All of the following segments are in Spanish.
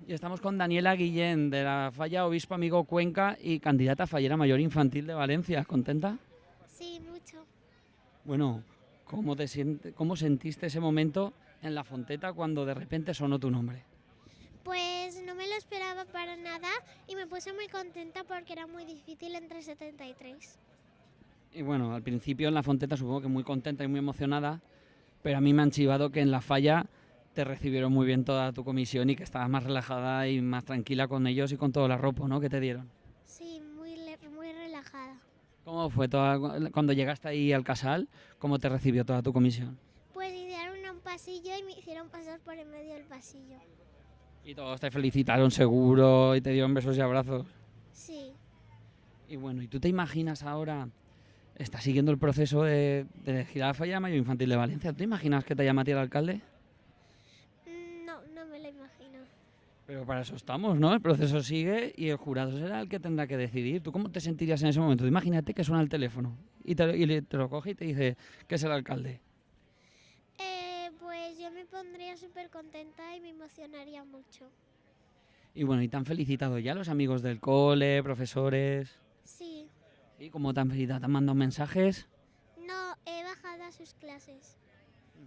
Y estamos con Daniela Guillén, de la Falla Obispo Amigo Cuenca y candidata a Fallera Mayor Infantil de Valencia. ¿Contenta? Sí, mucho. Bueno, ¿cómo sentiste ese momento en la fonteta cuando de repente sonó tu nombre? Pues no me lo esperaba para nada y me puse muy contenta porque era muy difícil entre 73. Y bueno, al principio en la fonteta supongo que muy contenta y muy emocionada, pero a mí me han chivado que en la Falla te recibieron muy bien toda tu comisión y que estabas más relajada y más tranquila con ellos y con todo el arropo, ¿no?, que te dieron. Sí, muy relajada. ¿Cómo fue cuando llegaste ahí al casal? ¿Cómo te recibió toda tu comisión? Pues idearon un pasillo y me hicieron pasar por en medio del pasillo. Y todos te felicitaron seguro y te dieron besos y abrazos. Sí. Y bueno, ¿y tú te imaginas ahora, estás siguiendo el proceso de elegir a la Falla Mayor Infantil de Valencia? ¿Tú te imaginas que te llama a ti el alcalde? No, no me lo imagino. Pero para eso estamos, ¿no? El proceso sigue y el jurado será el que tendrá que decidir. ¿Tú cómo te sentirías en ese momento? Tú imagínate que suena el teléfono y te lo coge y te dice que es el alcalde. Pues yo me pondría súper contenta y me emocionaría mucho. Y bueno, ¿y te han felicitado ya los amigos del cole, profesores? Sí. ¿Y cómo te han felicitado? ¿Te han mandado mensajes? No, he bajado a sus clases.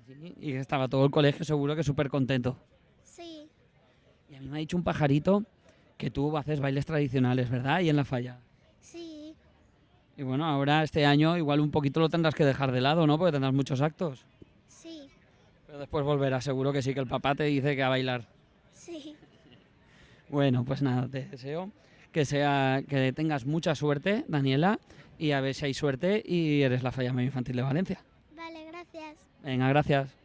Sí, y estaba todo el colegio seguro que súper contento. Sí. Y a mí me ha dicho un pajarito que tú haces bailes tradicionales, ¿verdad? Y en la Falla. Sí. Y bueno, ahora este año igual un poquito lo tendrás que dejar de lado, ¿no? Porque tendrás muchos actos. Sí. Pero después volverás, seguro que sí, que el papá te dice que a bailar. Sí. Bueno, pues nada, te deseo que tengas mucha suerte, Daniela, y a ver si hay suerte y eres la Falla Mayor Infantil de Valencia. Vale, gracias. Venga, gracias.